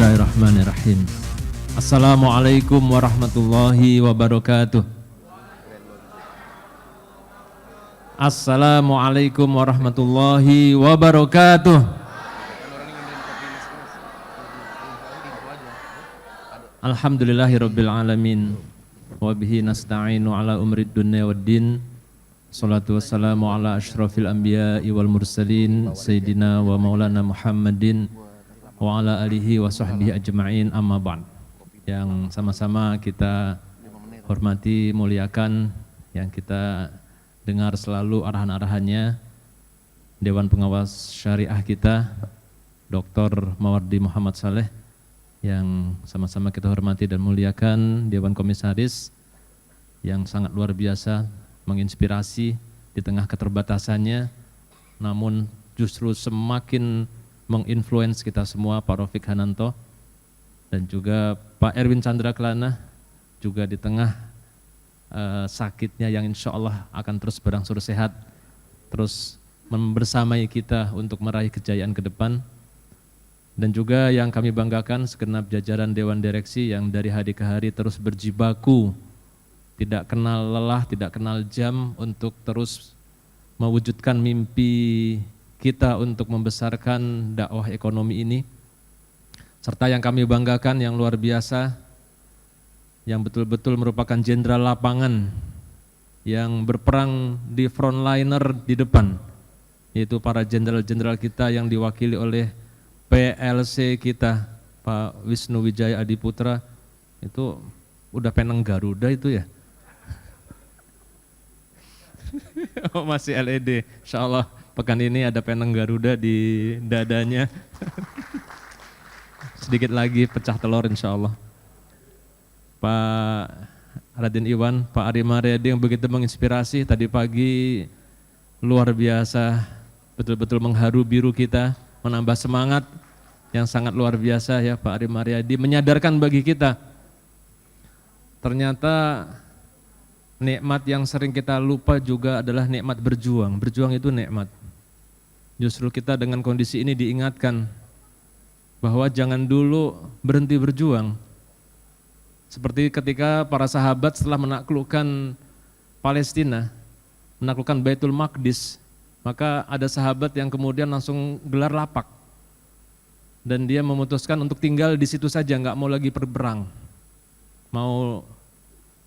Bismillahirrahmanirrahim. Assalamualaikum warahmatullahi wabarakatuh. Assalamualaikum warahmatullahi wabarakatuh. Alhamdulillahirabbil alamin. Wa bihi nasta'inu ala umrid dunya waddin. Salatu wassalamu ala asyrafil anbiya'i wal mursalin sayyidina wa maulana Muhammadin wa ala alihi wa sahbihi ajma'in, amma ba'd. Yang sama-sama kita hormati, muliakan, yang kita dengar selalu arahan-arahannya Dewan Pengawas Syariah kita, Dr. Mawardi Muhammad Saleh, yang sama-sama kita hormati dan muliakan, Dewan Komisaris yang sangat luar biasa, menginspirasi di tengah keterbatasannya, namun justru semakin menginfluence kita semua, Pak Rafiq Hananto, dan juga Pak Erwin Chandra Kelana, juga di tengah sakitnya yang insya Allah akan terus berangsur sehat, terus membersamai kita untuk meraih kejayaan ke depan. Dan juga yang kami banggakan segenap jajaran Dewan Direksi yang dari hari ke hari terus berjibaku, tidak kenal lelah, tidak kenal jam untuk terus mewujudkan mimpi kita untuk membesarkan dakwah ekonomi ini. Serta yang kami banggakan yang luar biasa, yang betul-betul merupakan jenderal lapangan yang berperang di frontliner di depan, yaitu para jenderal-jenderal kita yang diwakili oleh PLC kita, Pak Wisnu Wijaya Adiputra. Itu udah peneng Garuda itu ya. Oh, masih LED, insya Allah pekan ini ada peneng Garuda di dadanya. Sedikit lagi pecah telur insya Allah. Pak Raden Iwan, Pak Ari Mariadi yang begitu menginspirasi tadi pagi, luar biasa, betul-betul mengharu biru kita, menambah semangat yang sangat luar biasa ya Pak Ari Mariadi, menyadarkan bagi kita ternyata nikmat yang sering kita lupa juga adalah nikmat berjuang. Berjuang itu nikmat. Justru kita dengan kondisi ini diingatkan bahwa jangan dulu berhenti berjuang. Seperti ketika para sahabat setelah menaklukkan Palestina, menaklukkan Baitul Maqdis, maka ada sahabat yang kemudian langsung gelar lapak. Dan dia memutuskan untuk tinggal di situ saja, nggak mau lagi berperang. Mau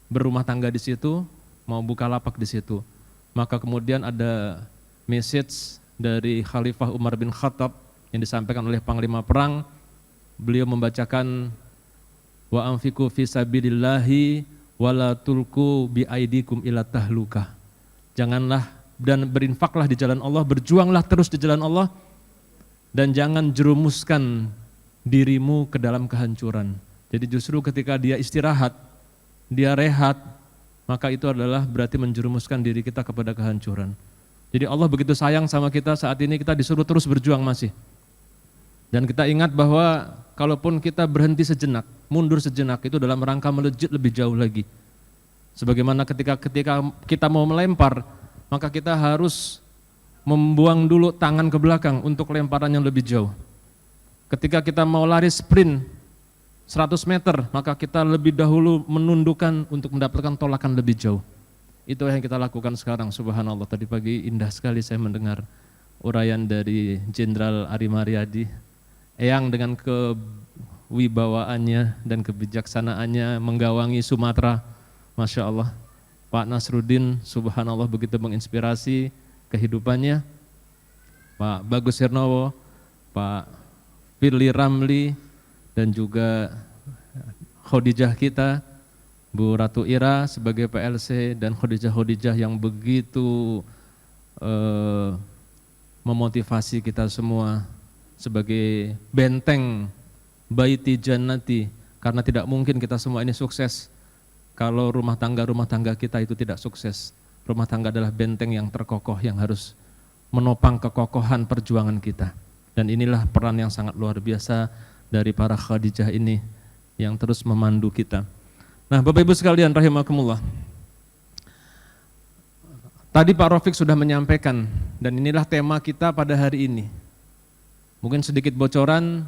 berumah tangga di situ, mau buka lapak di situ. Maka kemudian ada message dari Khalifah Umar bin Khattab yang disampaikan oleh Panglima Perang. Beliau membacakan wa anfiqu fi sabilillahi wala tulqu bi aidikum ila tahlukah. Janganlah dan berinfaklah di jalan Allah, berjuanglah terus di jalan Allah, dan jangan jerumuskan dirimu ke dalam kehancuran. Jadi justru ketika dia istirahat, dia rehat, maka itu adalah berarti menjerumuskan diri kita kepada kehancuran. Jadi Allah begitu sayang sama kita, saat ini kita disuruh terus berjuang masih. Dan kita ingat bahwa kalaupun kita berhenti sejenak, mundur sejenak, itu dalam rangka melejit lebih jauh lagi. Sebagaimana ketika kita mau melempar, maka kita harus membuang dulu tangan ke belakang untuk lemparan yang lebih jauh. Ketika kita mau lari sprint 100 meter, maka kita lebih dahulu menundukkan untuk mendapatkan tolakan lebih jauh. Itu yang kita lakukan sekarang, subhanallah. Tadi pagi indah sekali saya mendengar uraian dari Jenderal Ari Mariadi yang dengan kewibawaannya dan kebijaksanaannya menggawangi Sumatera, Masya Allah. Pak Nasruddin, subhanallah, begitu menginspirasi kehidupannya. Pak Bagus Hirnowo, Pak Firly Ramli, dan juga Khadijah kita, Bu Ratu Ira sebagai PLC, dan Khadijah yang begitu memotivasi kita semua sebagai benteng Baiti Jannati, karena tidak mungkin kita semua ini sukses kalau rumah tangga kita itu tidak sukses. Rumah tangga adalah benteng yang terkokoh yang harus menopang kekokohan perjuangan kita. Dan inilah peran yang sangat luar biasa dari para Khadijah ini yang terus memandu kita. Nah, Bapak Ibu sekalian rahimakumullah. Tadi Pak Rafiq sudah menyampaikan, dan inilah tema kita pada hari ini. Mungkin sedikit bocoran,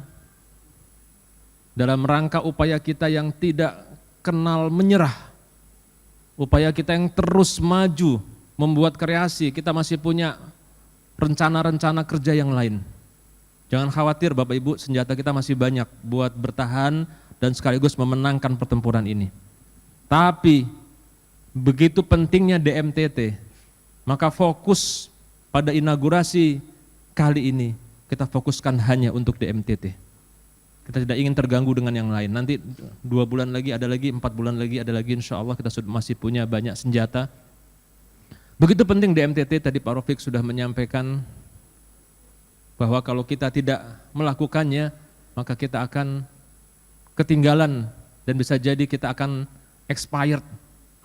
dalam rangka upaya kita yang tidak kenal menyerah, upaya kita yang terus maju, membuat kreasi, kita masih punya rencana-rencana kerja yang lain. Jangan khawatir Bapak Ibu, senjata kita masih banyak buat bertahan dan sekaligus memenangkan pertempuran ini. Tapi begitu pentingnya DMTT, maka fokus pada inaugurasi kali ini kita fokuskan hanya untuk DMTT. Kita tidak ingin terganggu dengan yang lain. Nanti 2 bulan lagi ada lagi, 4 bulan lagi ada lagi, insya Allah kita masih punya banyak senjata. Begitu penting DMTT, tadi Pak Rafiq sudah menyampaikan bahwa kalau kita tidak melakukannya, maka kita akan ketinggalan dan bisa jadi kita akan expired,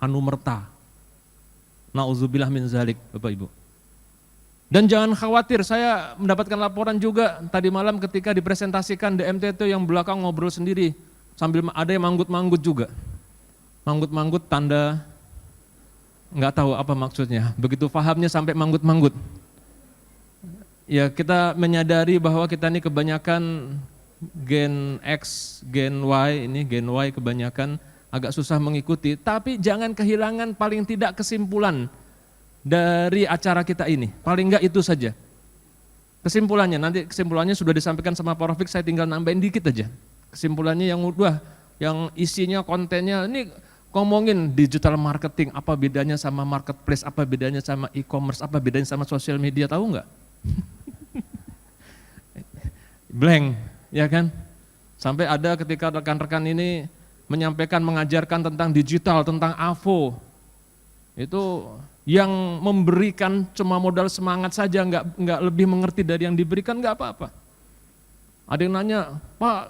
anumerta. Nauzubillah min zalik, Bapak Ibu. Dan jangan khawatir, saya mendapatkan laporan juga tadi malam ketika dipresentasikan DMTT yang belakang ngobrol sendiri, sambil ada yang manggut-manggut juga. Manggut-manggut tanda nggak tahu apa maksudnya, begitu pahamnya sampai manggut-manggut. Ya kita menyadari bahwa kita ini kebanyakan gen X, gen Y, ini gen Y kebanyakan agak susah mengikuti, tapi jangan kehilangan paling tidak kesimpulan dari acara kita ini, paling enggak itu saja. Kesimpulannya, nanti kesimpulannya sudah disampaikan sama Pak Rafiq, saya tinggal nambahin dikit aja. Kesimpulannya yang udah, yang isinya kontennya, ini ngomongin digital marketing, apa bedanya sama marketplace, apa bedanya sama e-commerce, apa bedanya sama sosial media, tahu enggak? Blank, ya kan? Sampai ada ketika rekan-rekan ini menyampaikan, mengajarkan tentang digital, tentang AVO, itu yang memberikan cuma modal semangat saja, nggak lebih mengerti dari yang diberikan, nggak apa-apa. Ada yang nanya, Pak,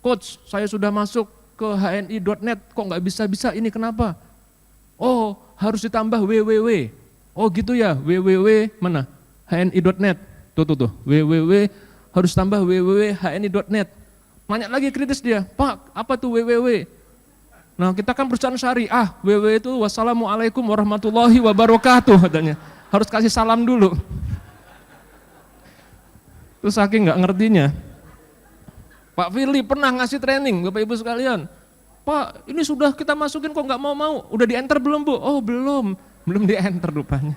Coach, saya sudah masuk ke hni.net, kok nggak bisa-bisa ini, kenapa? Oh, harus ditambah www. Oh gitu ya, www mana? hni.net. Tuh, www harus tambah www hni.net. Nanya lagi kritis dia, Pak, apa tuh www? Nah kita kan perusahaan syariah, www itu wassalamualaikum warahmatullahi wabarakatuh katanya. Harus kasih salam dulu. Terus saking nggak ngertinya. Pak Firly pernah ngasih training, Bapak Ibu sekalian. Pak ini sudah kita masukin kok nggak mau, udah di enter belum Bu? Oh belum di enter rupanya.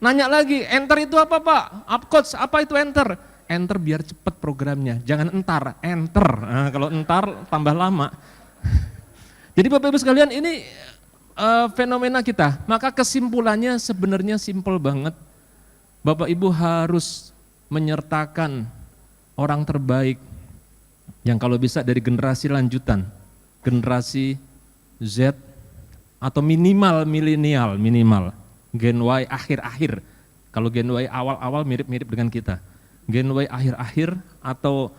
Nanya lagi, enter itu apa Pak? Coach, apa itu enter? Enter biar cepet programnya, jangan entar, enter. Nah, kalau entar tambah lama. Jadi Bapak Ibu sekalian ini fenomena kita, maka kesimpulannya sebenarnya simpel banget. Bapak Ibu harus menyertakan orang terbaik yang kalau bisa dari generasi lanjutan, generasi Z atau minimal milenial, minimal Gen Y akhir-akhir. Kalau Gen Y awal-awal mirip-mirip dengan kita. Gen Y akhir-akhir atau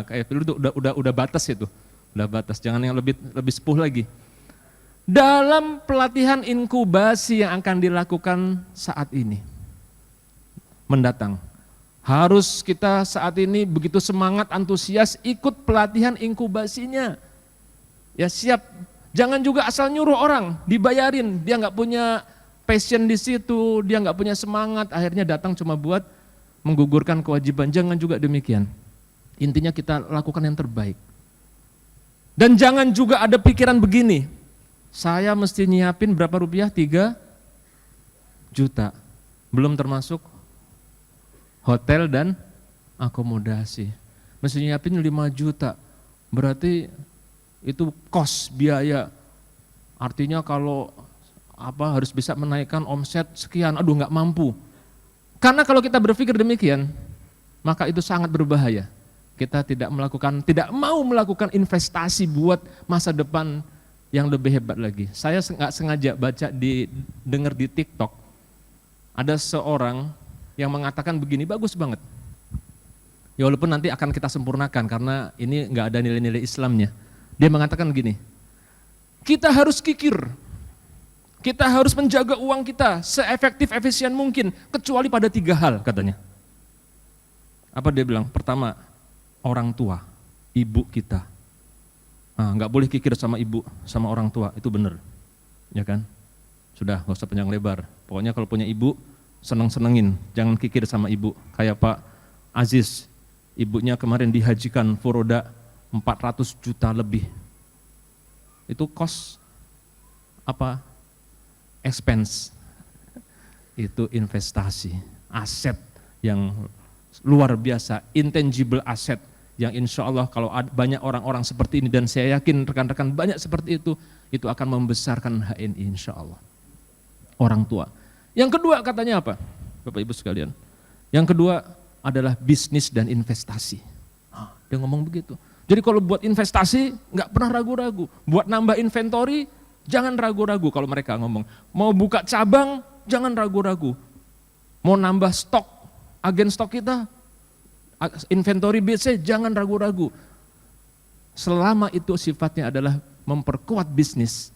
kayak itu udah batas itu. Udah batas, jangan yang lebih sepuh lagi. Dalam pelatihan inkubasi yang akan dilakukan saat ini mendatang, harus kita saat ini begitu semangat, antusias ikut pelatihan inkubasinya. Ya siap, jangan juga asal nyuruh orang, dibayarin, dia nggak punya passion di situ, dia nggak punya semangat, akhirnya datang cuma buat menggugurkan kewajiban. Jangan juga demikian. Intinya kita lakukan yang terbaik. Dan jangan juga ada pikiran begini, saya mesti nyiapin berapa rupiah? 3 juta. Belum termasuk hotel dan akomodasi. Mesti nyiapin 5 juta. Berarti itu kos biaya. Artinya kalau harus bisa menaikkan omset sekian, aduh nggak mampu. Karena kalau kita berpikir demikian, maka itu sangat berbahaya. Kita tidak mau melakukan investasi buat masa depan yang lebih hebat lagi. Saya nggak sengaja dengar di TikTok, ada seorang yang mengatakan begini, bagus banget. Ya walaupun nanti akan kita sempurnakan karena ini nggak ada nilai-nilai Islamnya. Dia mengatakan begini, kita harus kikir, kita harus menjaga uang kita seefektif efisien mungkin, kecuali pada 3 hal katanya. Apa dia bilang? Pertama, orang tua, ibu kita. Nah, nggak boleh kikir sama ibu, sama orang tua, itu benar, ya kan? Sudah, nggak usah panjang lebar. Pokoknya kalau punya ibu, seneng-senengin, jangan kikir sama ibu. Kayak Pak Aziz, ibunya kemarin dihajikan furoda 400 juta lebih. Itu cost apa? Expense. Itu investasi, aset yang luar biasa, intangible asset yang insya Allah kalau banyak orang-orang seperti ini, dan saya yakin rekan-rekan banyak seperti itu akan membesarkan HNI insya Allah. Orang tua. Yang kedua katanya apa? Bapak Ibu sekalian. Yang kedua adalah bisnis dan investasi. Dia ngomong begitu. Jadi kalau buat investasi nggak pernah ragu-ragu. Buat nambah inventory jangan ragu-ragu kalau mereka ngomong. Mau buka cabang jangan ragu-ragu. Mau nambah stok, agen stok kita, inventory BC jangan ragu-ragu. Selama itu sifatnya adalah memperkuat bisnis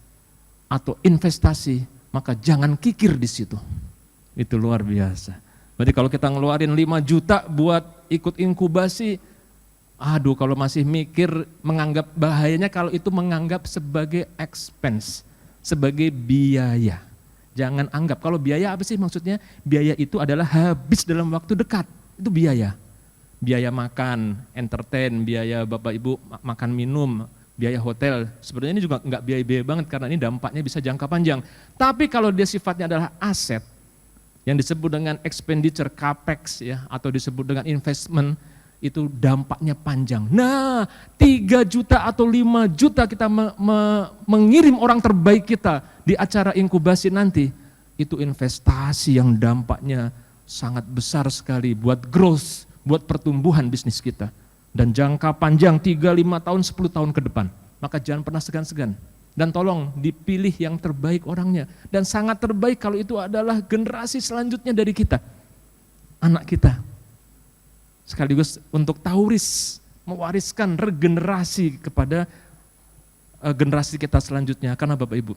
atau investasi, maka jangan kikir di situ. Itu luar biasa. Berarti kalau kita ngeluarin 5 juta buat ikut inkubasi, aduh kalau masih mikir menganggap bahayanya kalau itu menganggap sebagai expense, sebagai biaya. Jangan anggap, kalau biaya apa sih maksudnya? Biaya itu adalah habis dalam waktu dekat, itu biaya. Biaya makan, entertain, biaya Bapak Ibu makan minum, biaya hotel. Sebenarnya ini juga enggak biaya-biaya banget karena ini dampaknya bisa jangka panjang. Tapi kalau dia sifatnya adalah aset, yang disebut dengan expenditure capex ya, atau disebut dengan investment, itu dampaknya panjang. Nah, 3 juta atau 5 juta kita mengirim orang terbaik kita di acara inkubasi nanti, itu investasi yang dampaknya sangat besar sekali buat growth, buat pertumbuhan bisnis kita. Dan jangka panjang 3, 5 tahun, 10 tahun ke depan. Maka jangan pernah segan-segan. Dan tolong dipilih yang terbaik orangnya. Dan sangat terbaik kalau itu adalah generasi selanjutnya dari kita. Anak kita. Sekaligus untuk tauris, mewariskan regenerasi kepada generasi kita selanjutnya. Karena Bapak Ibu,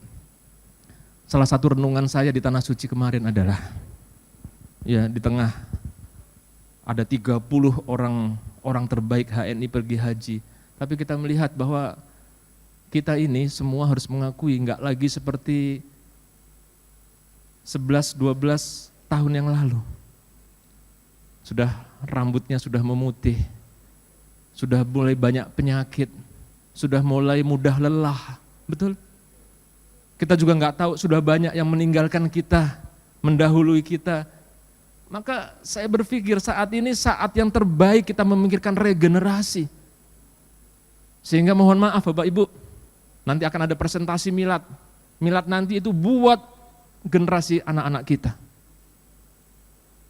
salah satu renungan saya di Tanah Suci kemarin adalah, ya di tengah ada 30 orang terbaik HNI pergi haji. Tapi kita melihat bahwa kita ini semua harus mengakui nggak lagi seperti 11-12 tahun yang lalu. Sudah rambutnya sudah memutih, sudah mulai banyak penyakit, sudah mulai mudah lelah, betul? Kita juga nggak tahu sudah banyak yang meninggalkan kita, mendahului kita. Maka saya berpikir saat ini saat yang terbaik kita memikirkan regenerasi. Sehingga mohon maaf Bapak Ibu, nanti akan ada presentasi milad. Milad nanti itu buat generasi anak-anak kita.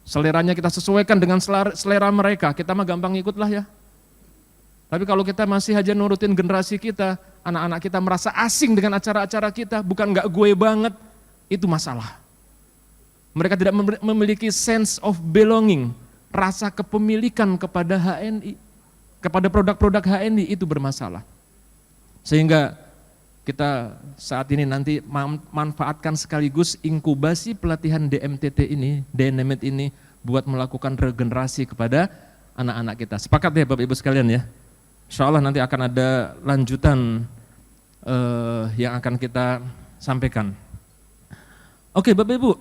Seleranya kita sesuaikan dengan selera mereka, kita mah gampang ikut lah ya. Tapi kalau kita masih aja nurutin generasi kita, anak-anak kita merasa asing dengan acara-acara kita, bukan nggak gue banget, itu masalah. Mereka tidak memiliki sense of belonging, rasa kepemilikan kepada HNI, kepada produk-produk HNI, itu bermasalah. Sehingga kita saat ini nanti manfaatkan sekaligus inkubasi pelatihan DMTT ini, DNMT ini, buat melakukan regenerasi kepada anak-anak kita. Sepakat ya Bapak Ibu sekalian ya? Insya Allah nanti akan ada lanjutan yang akan kita sampaikan. Oke Bapak Ibu,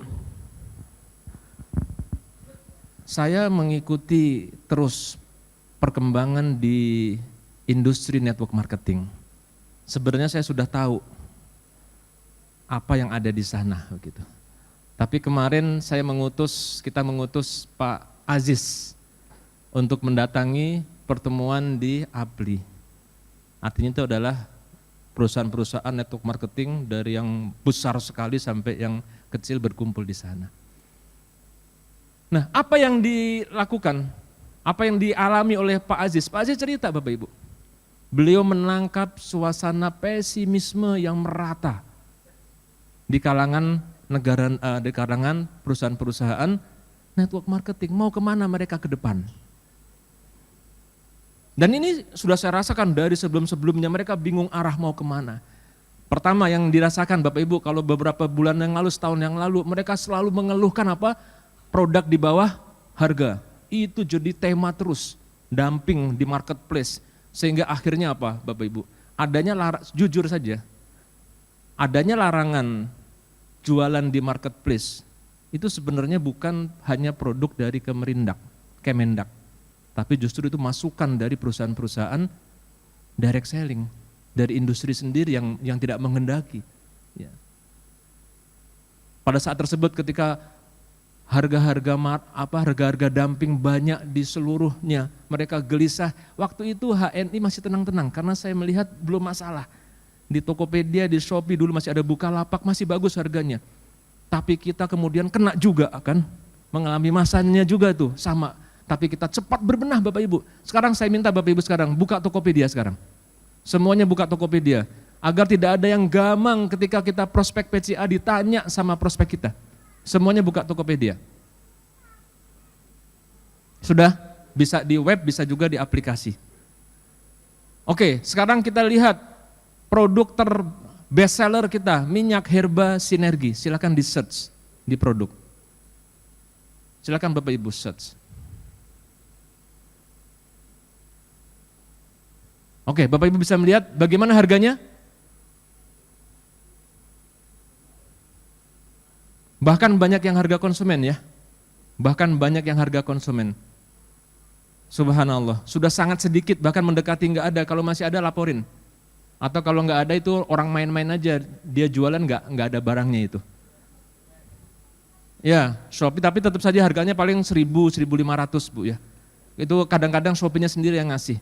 saya mengikuti terus perkembangan di industri network marketing. Sebenarnya saya sudah tahu apa yang ada di sana begitu. Tapi kemarin kita mengutus Pak Aziz untuk mendatangi pertemuan di APLI. Artinya itu adalah perusahaan-perusahaan network marketing dari yang besar sekali sampai yang kecil berkumpul di sana. Nah, apa yang dilakukan? Apa yang dialami oleh Pak Aziz? Pak Aziz cerita Bapak Ibu. Beliau menangkap suasana pesimisme yang merata di kalangan di kalangan perusahaan-perusahaan network marketing. Mau kemana mereka ke depan? Dan ini sudah saya rasakan dari sebelum-sebelumnya, mereka bingung arah mau kemana. Pertama yang dirasakan Bapak Ibu, kalau beberapa bulan yang lalu, setahun yang lalu, mereka selalu mengeluhkan apa? Produk di bawah harga. Itu jadi tema terus, dumping di marketplace. Sehingga akhirnya apa Bapak Ibu? Jujur saja, adanya larangan jualan di marketplace, itu sebenarnya bukan hanya produk dari Kemendak. tapi justru itu masukan dari perusahaan-perusahaan direct selling, dari industri sendiri yang tidak menghendaki. Ya. Pada saat tersebut ketika harga-harga dumping banyak di seluruhnya, mereka gelisah. Waktu itu HNI masih tenang-tenang karena saya melihat belum masalah. Di Tokopedia, di Shopee dulu masih ada Bukalapak, masih bagus harganya. Tapi kita kemudian kena juga akan mengalami masanya juga tuh sama. Tapi kita cepat berbenah Bapak Ibu. Sekarang saya minta Bapak Ibu sekarang buka Tokopedia sekarang. Semuanya buka Tokopedia. Agar tidak ada yang gamang ketika kita prospek PCA ditanya sama prospek kita. Semuanya buka Tokopedia. Sudah bisa di web, bisa juga di aplikasi. Oke, sekarang kita lihat produk best seller kita, minyak herba sinergi. Silakan di search di produk. Silakan Bapak Ibu search. Oke, Bapak Ibu bisa melihat bagaimana harganya? Bahkan banyak yang harga konsumen ya. Bahkan banyak yang harga konsumen. Subhanallah, sudah sangat sedikit, bahkan mendekati nggak ada. Kalau masih ada laporin. Atau kalau nggak ada itu orang main-main aja, dia jualan nggak ada barangnya itu. Ya, Shopee tapi tetap saja harganya paling 1.000, 1.500 Bu ya. Itu kadang-kadang Shopee-nya sendiri yang ngasih.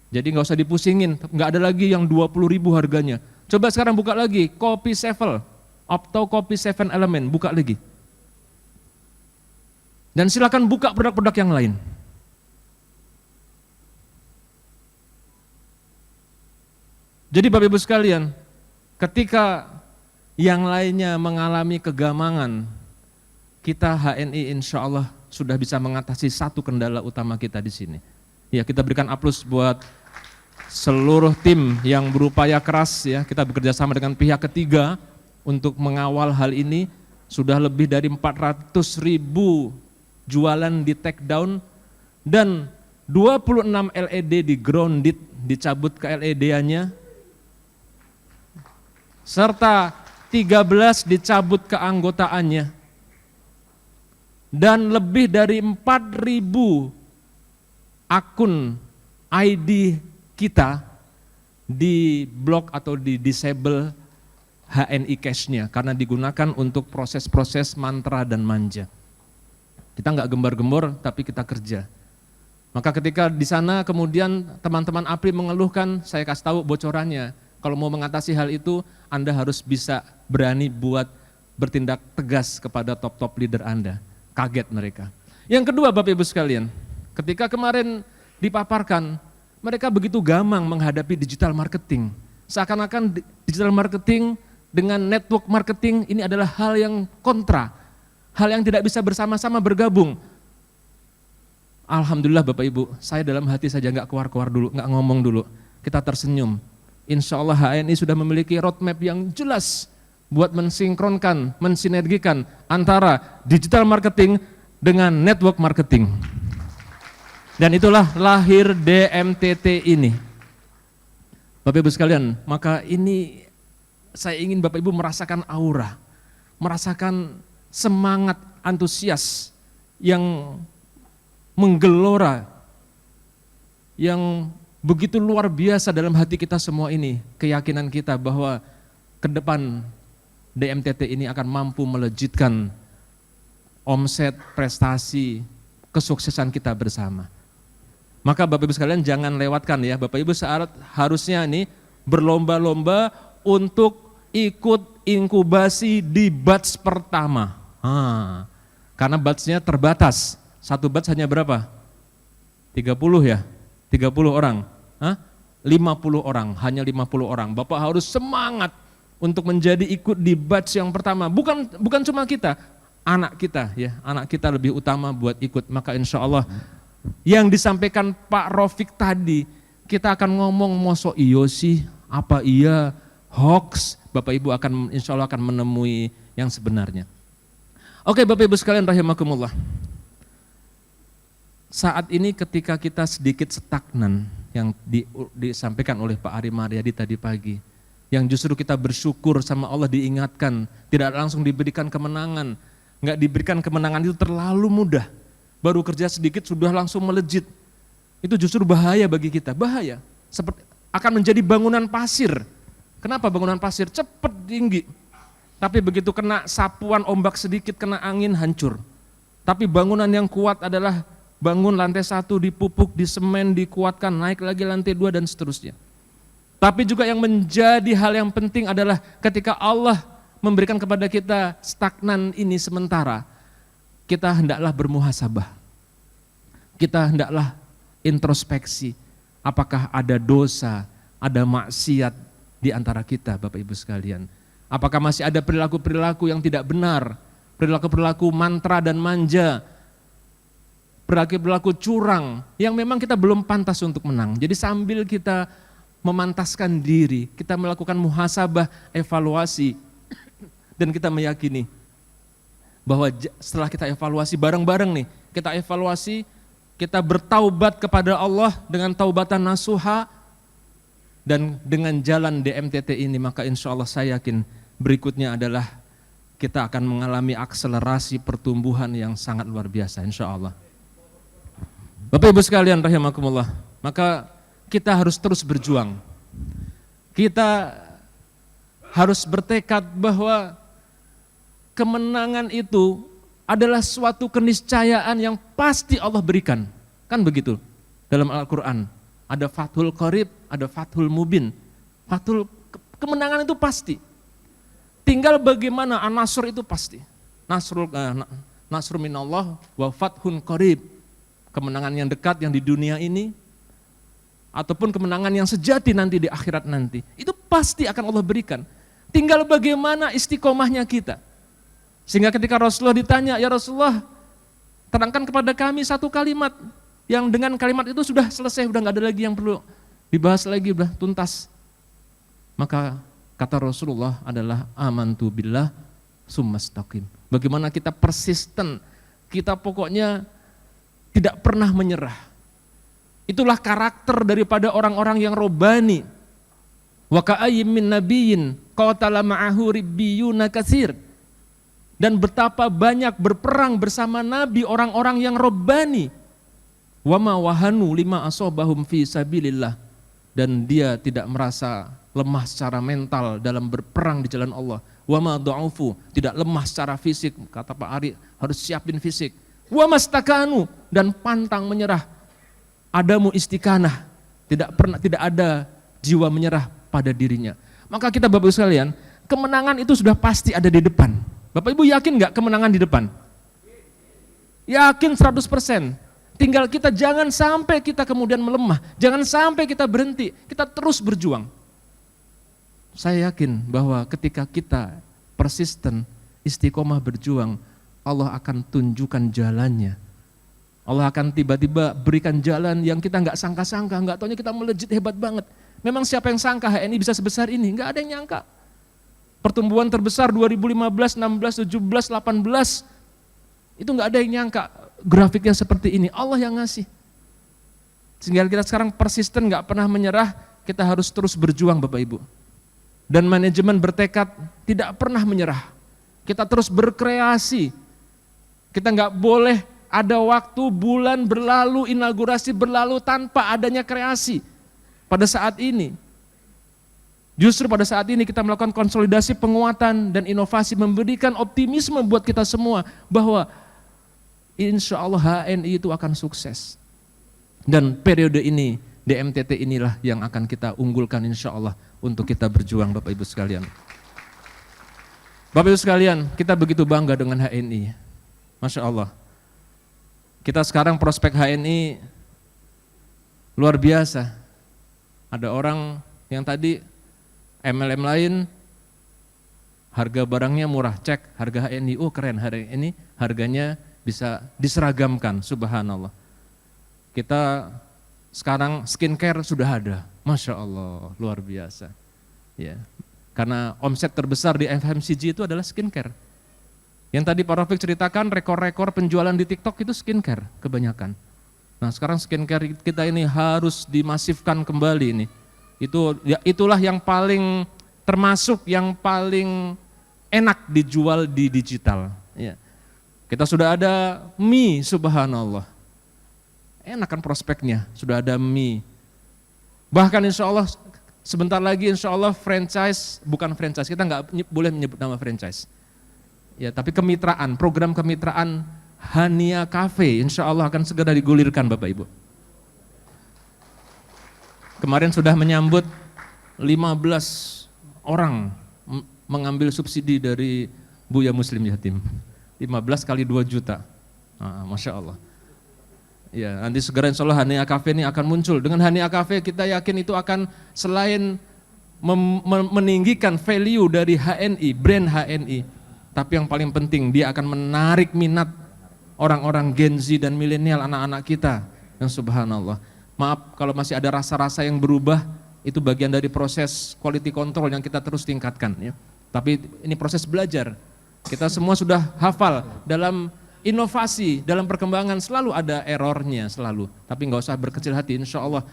Jadi nggak usah dipusingin, nggak ada lagi yang 20.000 harganya. Coba sekarang buka lagi, Kopi Sevel, Opto Kopi 7 Elemen, buka lagi. Dan silakan buka produk-produk yang lain. Jadi Bapak Ibu sekalian, ketika yang lainnya mengalami kegamangan, kita HNI insya Allah sudah bisa mengatasi satu kendala utama kita di sini. Ya, kita berikan aplaus buat seluruh tim yang berupaya keras ya. Kita bekerja sama dengan pihak ketiga untuk mengawal hal ini. Sudah lebih dari 400.000 jualan di take down dan 26 LED di grounded, dicabut ke LED-nya. Serta 13 dicabut keanggotaannya. Dan lebih dari 4.000 akun ID kita di blok atau di disable HNI cache-nya karena digunakan untuk proses-proses mantra dan manja. Kita nggak gembar-gembor tapi kita kerja. Maka ketika di sana kemudian teman-teman APRI mengeluhkan, saya kasih tahu bocorannya. Kalau mau mengatasi hal itu, Anda harus bisa berani buat bertindak tegas kepada top-top leader Anda. Kaget mereka. Yang kedua Bapak Ibu sekalian, ketika kemarin dipaparkan, mereka begitu gamang menghadapi digital marketing. Seakan-akan digital marketing dengan network marketing ini adalah hal yang kontra. Hal yang tidak bisa bersama-sama bergabung. Alhamdulillah Bapak Ibu, saya dalam hati saja nggak keluar-keluar dulu, nggak ngomong dulu. Kita tersenyum. Insya Allah HNI sudah memiliki roadmap yang jelas buat mensinkronkan, mensinergikan antara digital marketing dengan network marketing. Dan itulah lahir DMTT ini. Bapak Ibu sekalian, maka ini saya ingin Bapak Ibu merasakan aura, merasakan semangat antusias yang menggelora, yang begitu luar biasa dalam hati kita semua ini. Keyakinan kita bahwa ke depan DMTT ini akan mampu melejitkan omset, prestasi, kesuksesan kita bersama. Maka Bapak Ibu sekalian jangan lewatkan ya, Bapak Ibu harusnya nih berlomba-lomba untuk ikut inkubasi di batch pertama. Karena batchnya terbatas, satu batch hanya berapa? 30 ya? 30 orang? 50 orang, hanya 50 orang. Bapak harus semangat untuk menjadi ikut di batch yang pertama. Bukan cuma kita, anak kita ya, anak kita lebih utama buat ikut. Maka insya Allah yang disampaikan Pak Rofik tadi, kita akan ngomong mosok iyo sih, apa iya, hoax, Bapak Ibu akan insya Allah akan menemui yang sebenarnya. Oke Bapak Ibu sekalian rahimakumullah. Saat ini ketika kita sedikit stagnan yang disampaikan oleh Pak Ari Mariadi tadi pagi, yang justru kita bersyukur sama Allah diingatkan, tidak langsung diberikan kemenangan. Enggak diberikan kemenangan itu terlalu mudah. Baru kerja sedikit sudah langsung melejit. itu justru bahaya bagi kita, bahaya. Seperti akan menjadi bangunan pasir. Kenapa bangunan pasir? Cepat tinggi. Tapi begitu kena sapuan ombak sedikit, kena angin, hancur. Tapi bangunan yang kuat adalah bangun lantai 1, dipupuk, disemen, dikuatkan, naik lagi lantai 2 dan seterusnya. Tapi juga yang menjadi hal yang penting adalah ketika Allah memberikan kepada kita stagnan ini sementara, kita hendaklah bermuhasabah. Kita hendaklah introspeksi. Apakah ada dosa, ada maksiat di antara kita, Bapak Ibu sekalian. Apakah masih ada perilaku-perilaku yang tidak benar, perilaku-perilaku mantra dan manja, perilaku-perilaku curang yang memang kita belum pantas untuk menang. Jadi sambil kita memantaskan diri, kita melakukan muhasabah, evaluasi, dan kita meyakini bahwa setelah kita evaluasi bareng-bareng nih, kita evaluasi, kita bertaubat kepada Allah dengan taubatan nasuha, dan dengan jalan DMTT ini, maka insya Allah saya yakin berikutnya adalah kita akan mengalami akselerasi pertumbuhan yang sangat luar biasa insya Allah. Bapak Ibu sekalian rahimakumullah, maka kita harus terus berjuang. Kita harus bertekad bahwa kemenangan itu adalah suatu keniscayaan yang pasti Allah berikan. Kan begitu dalam Al-Quran. Ada Fathul Qarib, ada Fathul Mubin. Kemenangan itu pasti. Tinggal bagaimana An-Nasr itu pasti. Nasr minallah wa fathun qarib. Kemenangan yang dekat yang di dunia ini, ataupun kemenangan yang sejati nanti di akhirat nanti. Itu pasti akan Allah berikan. Tinggal bagaimana istiqomahnya kita. Sehingga ketika Rasulullah ditanya, ya Rasulullah, terangkan kepada kami satu kalimat, yang dengan kalimat itu sudah selesai, udah gak ada lagi yang perlu dibahas lagi, udah tuntas. Maka kata Rasulullah adalah amantu billah summastaqim. Bagaimana kita persisten, kita pokoknya tidak pernah menyerah. Itulah karakter daripada orang-orang yang robani. Wa ka'ayyim min nabiyyin qatala ma'ahu ribbiyuna katsir. Dan betapa banyak berperang bersama Nabi orang-orang yang robani. Wa ma wahanu lima asobahum fi sabilillah. Dan dia tidak merasa lemah secara mental dalam berperang di jalan Allah. Wa ma dha'ufu, tidak lemah secara fisik, kata Pak Ari, harus siapin fisik. Wa mastakanu, dan pantang menyerah. Adamu istiqanah, tidak ada jiwa menyerah pada dirinya. Maka kita Bapak Ibu sekalian, kemenangan itu sudah pasti ada di depan. Bapak Ibu yakin nggak kemenangan di depan? Yakin 100%. Tinggal kita jangan sampai kita kemudian melemah, jangan sampai kita berhenti, kita terus berjuang. Saya yakin bahwa ketika kita persisten, istiqomah berjuang, Allah akan tunjukkan jalannya. Allah akan tiba-tiba berikan jalan yang kita nggak sangka-sangka, nggak taunya kita melejit hebat banget. Memang siapa yang sangka HNI bisa sebesar ini? Nggak ada yang nyangka. Pertumbuhan terbesar 2015, 16, 17, 18, itu nggak ada yang nyangka grafiknya seperti ini. Allah yang ngasih. Sehingga kita sekarang persisten, nggak pernah menyerah, kita harus terus berjuang Bapak Ibu. Dan manajemen bertekad tidak pernah menyerah. Kita terus berkreasi. Kita nggak boleh ada waktu, bulan berlalu, inaugurasi berlalu tanpa adanya kreasi. Pada saat ini, justru pada saat ini kita melakukan konsolidasi penguatan dan inovasi, memberikan optimisme buat kita semua bahwa insya Allah HNI itu akan sukses. Dan periode ini, DMTT inilah yang akan kita unggulkan insya Allah untuk kita berjuang Bapak Ibu sekalian. Bapak Ibu sekalian, kita begitu bangga dengan HNI. Masya Allah. Kita sekarang prospek HNI luar biasa. Ada orang yang tadi MLM lain, harga barangnya murah, cek harga HNI, oh keren, hari ini harganya bisa diseragamkan, subhanallah. Kita sekarang skincare sudah ada, Masya Allah, luar biasa. Ya, karena omset terbesar di FMCG itu adalah skincare. Yang tadi Pak Rafiq ceritakan rekor-rekor penjualan di TikTok itu skincare kebanyakan. Nah sekarang skincare kita ini harus dimasifkan kembali ini. Itulah yang paling termasuk yang paling enak dijual di digital. Ya. Kita sudah ada mie, subhanallah. enak kan prospeknya, sudah ada mie. Bahkan insya Allah sebentar lagi insya Allah franchise, bukan franchise, kita nggak boleh menyebut nama franchise. Ya, tapi kemitraan, program kemitraan Hania Cafe insya Allah akan segera digulirkan Bapak Ibu. Kemarin sudah menyambut 15 orang mengambil subsidi dari Buya Muslim Yatim. 15 kali 2 juta. Masya Allah. Ya, nanti segera insya Allah Hania Cafe ini akan muncul. Dengan Hania Cafe kita yakin itu akan selain meninggikan value dari HNI, brand HNI, tapi yang paling penting dia akan menarik minat orang-orang Gen Z dan milenial, anak-anak kita. Yang subhanallah. Maaf kalau masih ada rasa-rasa yang berubah, itu bagian dari proses quality control yang kita terus tingkatkan. Ya. Tapi ini proses belajar. Kita semua sudah hafal dalam inovasi, dalam perkembangan selalu ada errornya selalu. Tapi nggak usah berkecil hati, insya Allah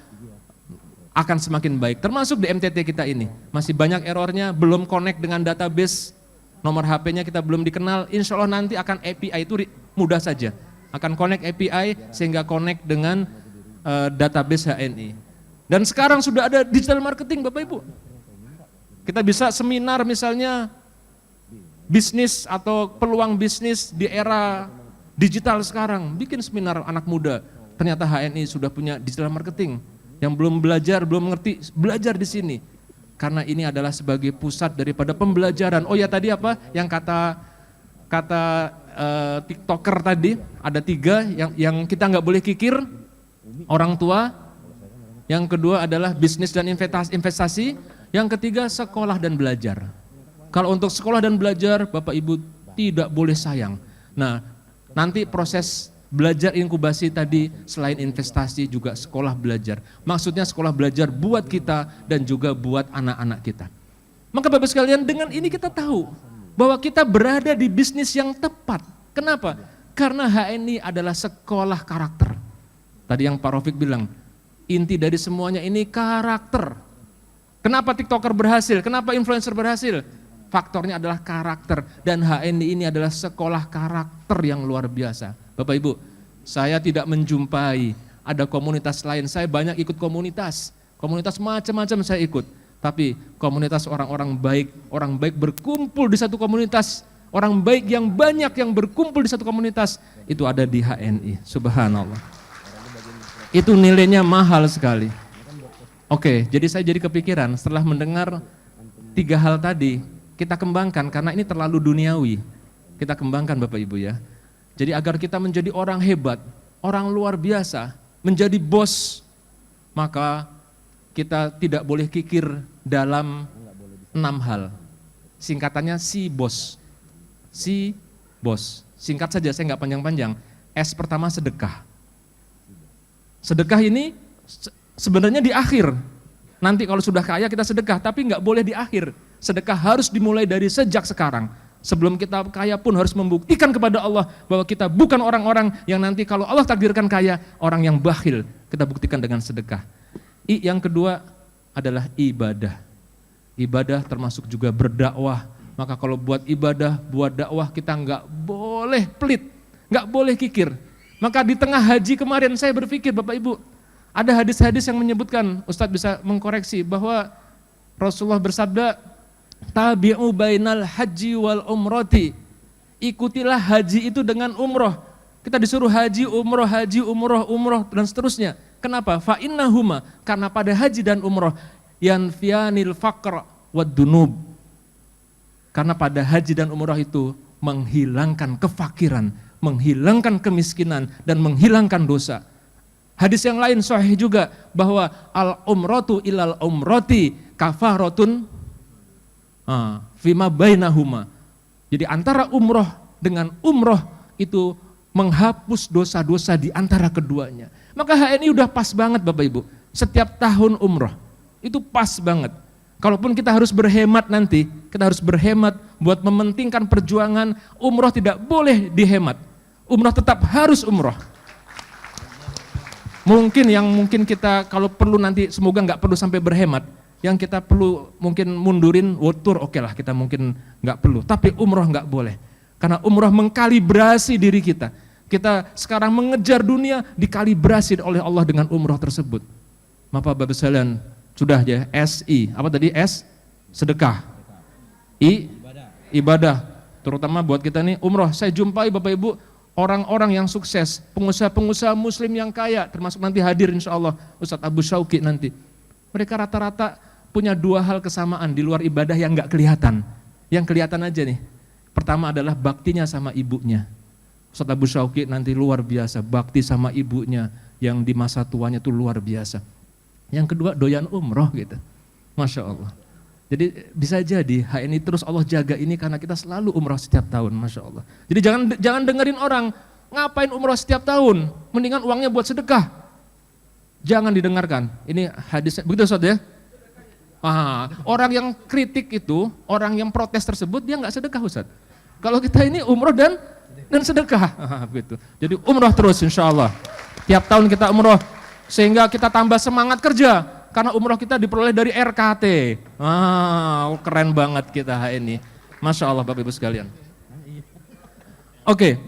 akan semakin baik. Termasuk di MTT kita ini, masih banyak errornya, belum connect dengan database, nomor HP-nya kita belum dikenal. Insya Allah nanti akan API itu mudah saja. Akan connect API sehingga connect dengan database HNI. Dan sekarang sudah ada digital marketing Bapak Ibu. Kita bisa seminar misalnya, bisnis atau peluang bisnis di era digital sekarang, bikin seminar anak muda. Ternyata HNI sudah punya digital marketing. Yang belum belajar, belum mengerti, belajar di sini. Karena ini adalah sebagai pusat daripada pembelajaran. Oh ya tadi apa yang kata TikToker tadi, ada 3 yang kita nggak boleh kikir, orang tua. Yang kedua adalah bisnis dan investasi. Yang ketiga sekolah dan belajar. Kalau untuk sekolah dan belajar, Bapak Ibu tidak boleh sayang. Nah, nanti proses belajar inkubasi tadi selain investasi juga sekolah belajar. Maksudnya sekolah belajar buat kita dan juga buat anak-anak kita. Maka Bapak sekalian, dengan ini kita tahu bahwa kita berada di bisnis yang tepat. Kenapa? Karena HNI adalah sekolah karakter. Tadi yang Pak Rafiq bilang, inti dari semuanya ini karakter. Kenapa TikToker berhasil? Kenapa influencer berhasil? Faktornya adalah karakter, dan HNI ini adalah sekolah karakter yang luar biasa. Bapak Ibu, saya tidak menjumpai ada komunitas lain, saya banyak ikut komunitas macam-macam saya ikut. Tapi komunitas orang baik berkumpul di satu komunitas, orang baik yang banyak yang berkumpul di satu komunitas, itu ada di HNI, subhanallah. Itu nilainya mahal sekali. Oke, jadi saya jadi kepikiran setelah mendengar 3 hal tadi, kita kembangkan karena ini terlalu duniawi. Kita kembangkan Bapak Ibu ya. Jadi agar kita menjadi orang hebat, orang luar biasa, menjadi bos, maka kita tidak boleh kikir dalam 6 hal. Singkatannya si bos. Si bos. Singkat saja, saya nggak panjang-panjang. S pertama sedekah. Sedekah ini sebenarnya di akhir. Nanti kalau sudah kaya kita sedekah, tapi nggak boleh di akhir. Sedekah harus dimulai dari sejak sekarang. Sebelum kita kaya pun harus membuktikan kepada Allah bahwa kita bukan orang-orang yang nanti kalau Allah takdirkan kaya, orang yang bakhil. Kita buktikan dengan sedekah. Yang kedua adalah ibadah. Ibadah termasuk juga berdakwah. Maka kalau buat ibadah, buat dakwah kita nggak boleh pelit, nggak boleh kikir. Maka di tengah haji kemarin saya berpikir Bapak Ibu, ada hadis-hadis yang menyebutkan, Ustadz bisa mengkoreksi bahwa Rasulullah bersabda, tabi'u bainal haji wal umrati. Ikutilah haji itu dengan umroh. Kita disuruh haji, umroh, dan seterusnya. Kenapa? Fa innahuma, karena pada haji dan umroh yanfiyanil faqr wad dunub. Karena pada haji dan umroh itu menghilangkan kefakiran, menghilangkan kemiskinan, dan menghilangkan dosa. Hadis yang lain sahih juga bahwa al umratu ilal umrati kafaratun fima bainahuma. Jadi antara umroh dengan umroh itu menghapus dosa-dosa di antara keduanya. Maka HNI udah pas banget Bapak Ibu. Setiap tahun umroh itu pas banget. Kalaupun kita harus berhemat nanti, kita harus berhemat buat mementingkan perjuangan, umroh tidak boleh dihemat. Umroh tetap harus umroh. Mungkin kita kalau perlu nanti semoga nggak perlu sampai berhemat. Yang kita perlu mungkin mundurin world tour, oke lah kita mungkin nggak perlu. Tapi umroh nggak boleh. Karena umroh mengkalibrasi diri kita. Kita sekarang mengejar dunia dikalibrasi oleh Allah dengan umroh tersebut. Bapak-bapak sekalian, sudah ya, SI, apa tadi S? Sedekah. I? Ibadah. Terutama buat kita nih umroh. Saya jumpai Bapak Ibu orang-orang yang sukses, pengusaha-pengusaha muslim yang kaya, termasuk nanti hadir insya Allah Ustadz Abu Syauqi nanti. Mereka rata-rata punya dua hal kesamaan di luar ibadah yang gak kelihatan. Yang kelihatan aja nih. Pertama adalah baktinya sama ibunya. Ustadz Abu Syauqi nanti luar biasa, bakti sama ibunya yang di masa tuanya itu luar biasa. Yang kedua doyan umroh gitu, Masya Allah. Jadi bisa jadi ini terus Allah jaga ini karena kita selalu umroh setiap tahun, Masya Allah. Jadi jangan dengerin orang, ngapain umroh setiap tahun, mendingan uangnya buat sedekah. Jangan didengarkan, ini hadisnya, begitu Ustadz ya? Orang yang kritik itu, orang yang protes tersebut, dia nggak sedekah Ustadz. Kalau kita ini umroh dan sedekah, begitu. Jadi umroh terus insya Allah. Tiap tahun kita umroh, sehingga kita tambah semangat kerja, karena umroh kita diperoleh dari RKT. Keren banget kita ini. Masya Allah Bapak Ibu sekalian. Oke,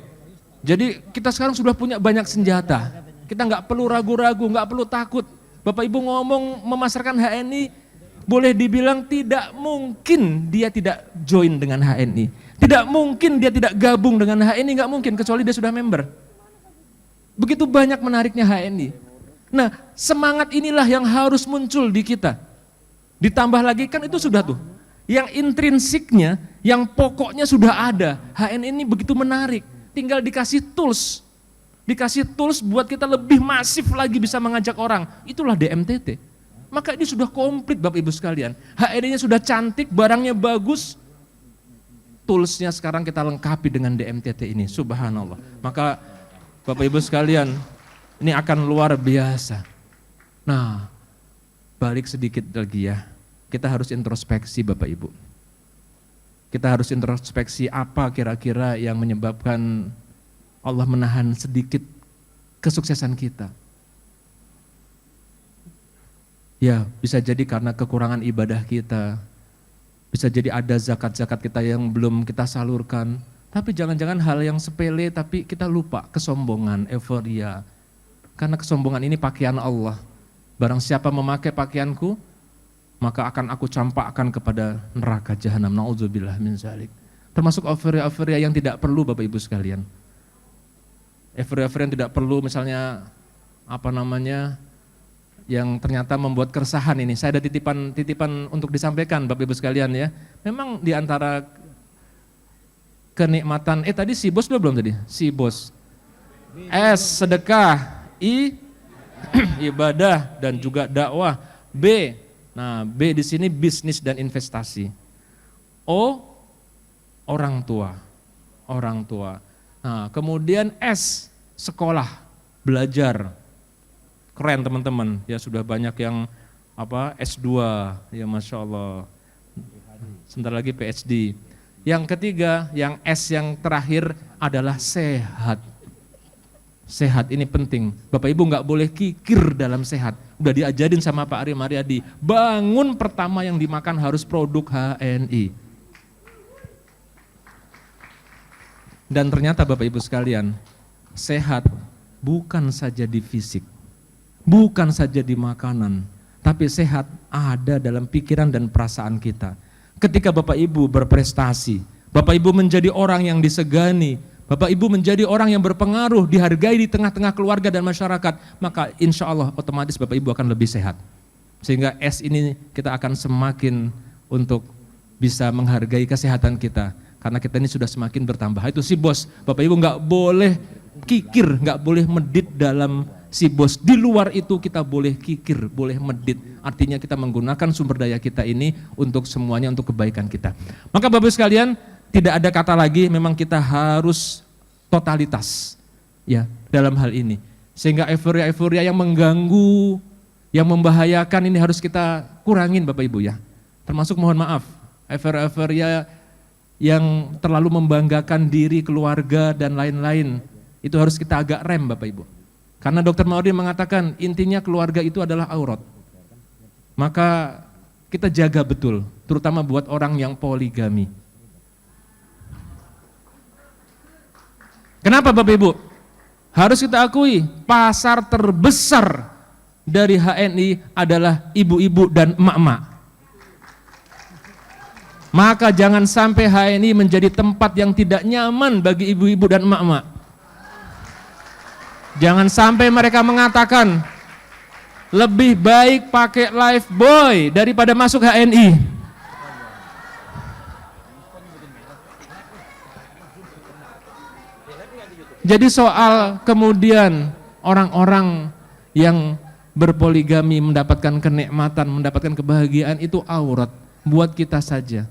jadi kita sekarang sudah punya banyak senjata. Kita nggak perlu ragu-ragu, nggak perlu takut. Bapak Ibu ngomong memasarkan HNI, boleh dibilang tidak mungkin dia tidak join dengan HNI. Tidak mungkin dia tidak gabung dengan HNI, nggak mungkin kecuali dia sudah member. Begitu banyak menariknya HNI. Nah, semangat inilah yang harus muncul di kita. Ditambah lagi kan itu sudah tuh. Yang intrinsiknya, yang pokoknya sudah ada. HNI ini begitu menarik. Tinggal dikasih tools. Dikasih tools buat kita lebih masif lagi bisa mengajak orang. Itulah DMTT. Maka ini sudah komplit Bapak Ibu sekalian. HNI-nya sudah cantik, barangnya bagus. Toolsnya sekarang kita lengkapi dengan DMTT ini, subhanallah. Maka Bapak Ibu sekalian, ini akan luar biasa. Nah, balik sedikit lagi ya, kita harus introspeksi Bapak Ibu. Kita harus introspeksi apa kira-kira yang menyebabkan Allah menahan sedikit kesuksesan kita. Ya, bisa jadi karena kekurangan ibadah kita. Bisa jadi ada zakat-zakat kita yang belum kita salurkan. Tapi jangan-jangan hal yang sepele tapi kita lupa, kesombongan, euforia. Karena kesombongan ini pakaian Allah. Barang siapa memakai pakaianku, maka akan aku campakkan kepada neraka jahanam. Na'udzubillah min zalik. Termasuk euforia-euforia yang tidak perlu Bapak Ibu sekalian. Euforia-euforia yang tidak perlu, misalnya yang ternyata membuat keresahan ini. Saya ada titipan untuk disampaikan Bapak Ibu sekalian ya. Memang di antara kenikmatan, tadi si bos belum tadi? Si bos. S, sedekah. I, ibadah dan juga dakwah. B, nah B di sini bisnis dan investasi. O, orang tua. Orang tua. Nah, kemudian S, sekolah, belajar. Keren teman-teman, ya sudah banyak yang S2, ya Masya Allah, sebentar lagi PhD. Yang ketiga, yang S yang terakhir adalah sehat. Sehat ini penting, Bapak Ibu nggak boleh kikir dalam sehat. Udah diajarin sama Pak Ari Mariadi, bangun pertama yang dimakan harus produk HNI. Dan ternyata Bapak Ibu sekalian, sehat bukan saja di fisik. Bukan saja di makanan, tapi sehat ada dalam pikiran dan perasaan kita. Ketika Bapak Ibu berprestasi, Bapak Ibu menjadi orang yang disegani, Bapak Ibu menjadi orang yang berpengaruh, dihargai di tengah-tengah keluarga dan masyarakat, maka insya Allah otomatis Bapak Ibu akan lebih sehat. Sehingga S ini kita akan semakin untuk bisa menghargai kesehatan kita. Karena kita ini sudah semakin bertambah. Itu si bos, Bapak Ibu nggak boleh kikir, nggak boleh medit dalam si bos. Di luar itu kita boleh kikir, boleh medit. Artinya kita menggunakan sumber daya kita ini untuk semuanya, untuk kebaikan kita. Maka Bapak sekalian, tidak ada kata lagi, memang kita harus totalitas ya dalam hal ini. Sehingga euforia-euforia yang mengganggu, yang membahayakan ini harus kita kurangin Bapak Ibu ya. Termasuk mohon maaf, euforia-euforia yang terlalu membanggakan diri, keluarga dan lain-lain. Itu harus kita agak rem Bapak Ibu. Karena Dr. Maudie mengatakan intinya keluarga itu adalah aurat. Maka kita jaga betul, terutama buat orang yang poligami. Kenapa Bapak Ibu? Harus kita akui, pasar terbesar dari HNI adalah ibu-ibu dan emak-emak. Maka jangan sampai HNI menjadi tempat yang tidak nyaman bagi ibu-ibu dan emak-emak. Jangan sampai mereka mengatakan, lebih baik pakai Lifebuoy daripada masuk HNI. Jadi soal kemudian orang-orang yang berpoligami mendapatkan kenikmatan, mendapatkan kebahagiaan itu aurat buat kita saja.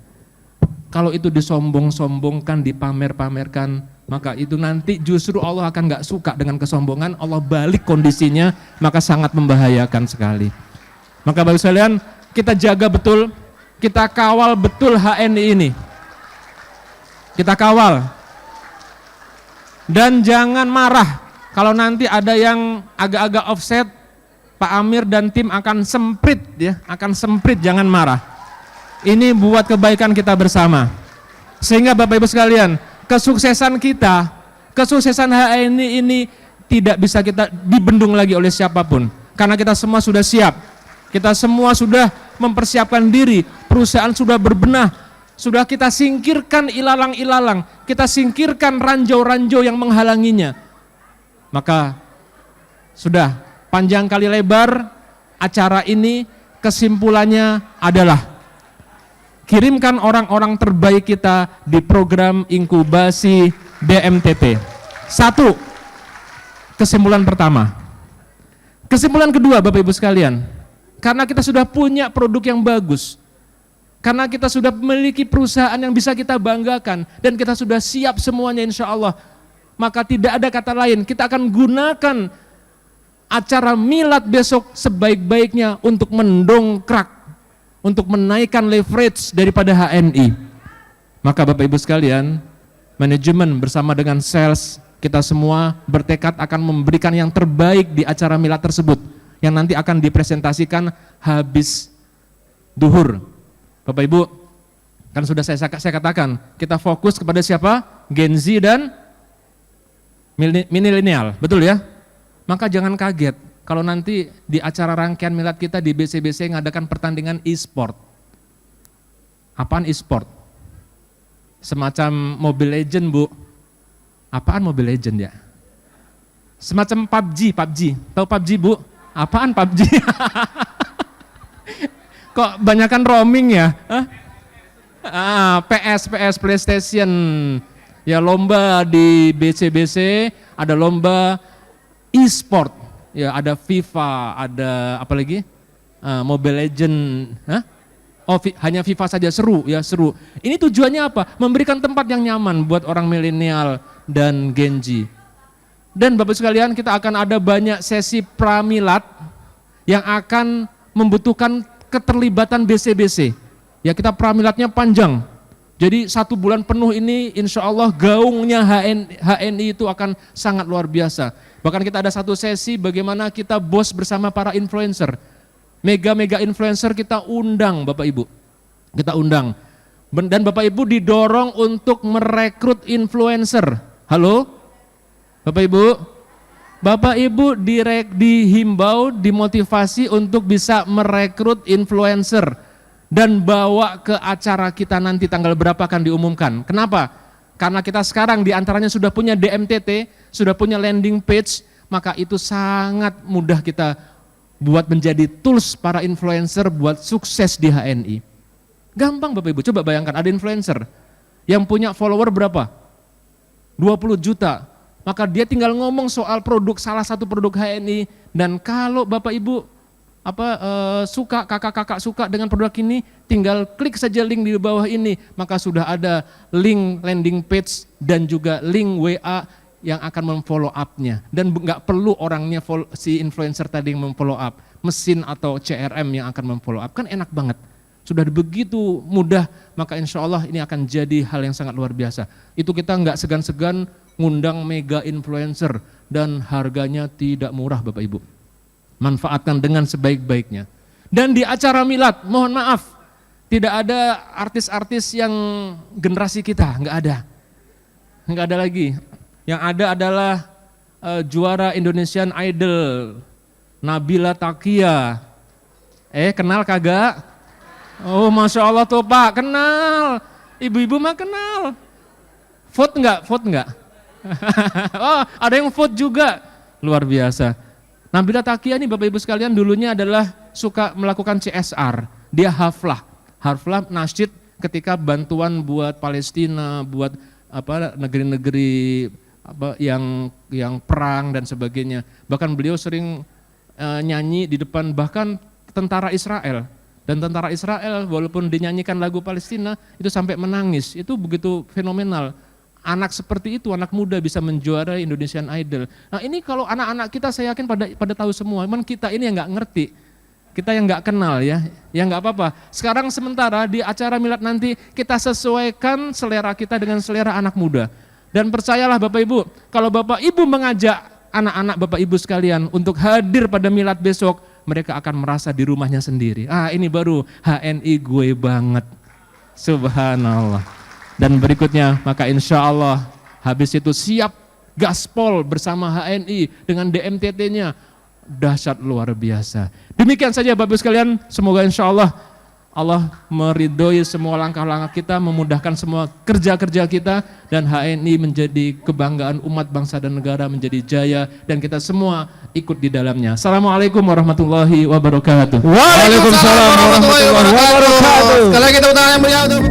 Kalau itu disombong-sombongkan, dipamer-pamerkan, maka itu nanti justru Allah akan gak suka dengan kesombongan, Allah balik kondisinya, maka sangat membahayakan sekali. Maka Bapak sekalian, kita jaga betul, kita kawal betul HNI ini. Kita kawal. Dan jangan marah kalau nanti ada yang agak-agak offset, Pak Amir dan tim akan semprit ya, akan semprit, jangan marah. Ini buat kebaikan kita bersama. Sehingga Bapak Ibu sekalian, kesuksesan kita, kesuksesan HNI ini tidak bisa kita dibendung lagi oleh siapapun. Karena kita semua sudah siap. Kita semua sudah mempersiapkan diri, perusahaan sudah berbenah. Sudah kita singkirkan ilalang-ilalang, kita singkirkan ranjau-ranjau yang menghalanginya. Maka sudah panjang kali lebar acara ini, kesimpulannya adalah kirimkan orang-orang terbaik kita di program inkubasi BMTT. Satu, kesimpulan pertama. Kesimpulan kedua Bapak Ibu sekalian, karena kita sudah punya produk yang bagus, karena kita sudah memiliki perusahaan yang bisa kita banggakan, dan kita sudah siap semuanya insya Allah, maka tidak ada kata lain, kita akan gunakan acara milad besok sebaik-baiknya untuk mendongkrak, untuk menaikkan leverage daripada HNI. Maka Bapak Ibu sekalian, manajemen bersama dengan sales, kita semua bertekad akan memberikan yang terbaik di acara milad tersebut, yang nanti akan dipresentasikan habis duhur. Bapak Ibu, kan sudah saya katakan, kita fokus kepada siapa? Gen Z dan milenial, betul ya? Maka jangan kaget kalau nanti di acara rangkaian milad kita di BCBC ngadakan pertandingan e-sport. Apaan e-sport? Semacam Mobile Legend, Bu. Apaan Mobile Legend ya? Semacam PUBG. Tahu PUBG, Bu? Apaan PUBG? Kok banyakan roaming ya? PS, PlayStation. Ya lomba di BCBC, ada lomba e-sport. Ya ada FIFA, ada apa lagi? Mobile Legend. Hanya FIFA saja, seru ya, seru. Ini tujuannya apa? Memberikan tempat yang nyaman buat orang milenial dan Gen Z. Dan Bapak sekalian, kita akan ada banyak sesi pramilad yang akan membutuhkan keterlibatan BCBC. Ya kita pramiladnya panjang. Jadi 1 bulan penuh ini insya Allah gaungnya HNI itu akan sangat luar biasa. Bahkan kita ada satu sesi bagaimana kita bos bersama para influencer. Mega influencer kita undang Bapak Ibu. Kita undang. Dan Bapak Ibu didorong untuk merekrut influencer. Halo? Bapak Ibu? Bapak Ibu dihimbau, dimotivasi untuk bisa merekrut influencer dan bawa ke acara kita nanti tanggal berapa akan diumumkan. Kenapa? Karena kita sekarang diantaranya sudah punya DMTT, sudah punya landing page, maka itu sangat mudah kita buat menjadi tools para influencer buat sukses di HNI. Gampang Bapak Ibu, coba bayangkan ada influencer yang punya follower berapa? 20 juta. Maka dia tinggal ngomong soal produk, salah satu produk HNI, dan kalau Bapak Ibu suka, kakak-kakak suka dengan produk ini, tinggal klik saja link di bawah ini, maka sudah ada link landing page dan juga link WA yang akan memfollow up-nya. Dan nggak perlu orangnya si influencer tadi yang memfollow up, mesin atau CRM yang akan memfollow up, kan enak banget. Sudah begitu mudah, maka insya Allah ini akan jadi hal yang sangat luar biasa. Itu kita nggak segan-segan ngundang mega influencer dan harganya tidak murah Bapak Ibu. Manfaatkan dengan sebaik-baiknya. Dan di acara milad, mohon maaf, tidak ada artis-artis yang generasi kita, nggak ada lagi. Yang ada adalah juara Indonesian Idol, Nabila Takia. Kenal kagak? Oh Masya Allah tuh Pak, kenal. Ibu-ibu mah kenal. Vote enggak? Vote enggak? Oh ada yang vote juga, luar biasa. Nabila Takia nih Bapak Ibu sekalian dulunya adalah suka melakukan CSR. Dia haflah nasyid ketika bantuan buat Palestina, buat negeri-negeri yang perang dan sebagainya. Bahkan beliau sering nyanyi di depan bahkan tentara Israel. Dan tentara Israel walaupun dinyanyikan lagu Palestina itu sampai menangis. Itu begitu fenomenal. Anak seperti itu, anak muda bisa menjuarai Indonesian Idol. Nah ini kalau anak-anak kita saya yakin pada tahu semua. Cuman kita ini yang nggak ngerti. Kita yang nggak kenal ya nggak apa-apa. Sekarang sementara di acara milad nanti kita sesuaikan selera kita dengan selera anak muda. Dan percayalah Bapak Ibu, kalau Bapak Ibu mengajak anak-anak Bapak Ibu sekalian untuk hadir pada milad besok, mereka akan merasa di rumahnya sendiri. Ini baru HNI gue banget. Subhanallah. Dan berikutnya, maka insya Allah habis itu siap gaspol bersama HNI dengan DMTT-nya. Dahsyat luar biasa. Demikian saja Bapak Ibu sekalian, semoga insya Allah Allah meridhoi semua langkah-langkah kita, memudahkan semua kerja-kerja kita, dan HNI menjadi kebanggaan umat bangsa dan negara, menjadi jaya, dan kita semua ikut di dalamnya. Assalamualaikum warahmatullahi wabarakatuh. Waalaikumsalam warahmatullahi wabarakatuh. Sekali lagi tepuk tangan yang meriah untuk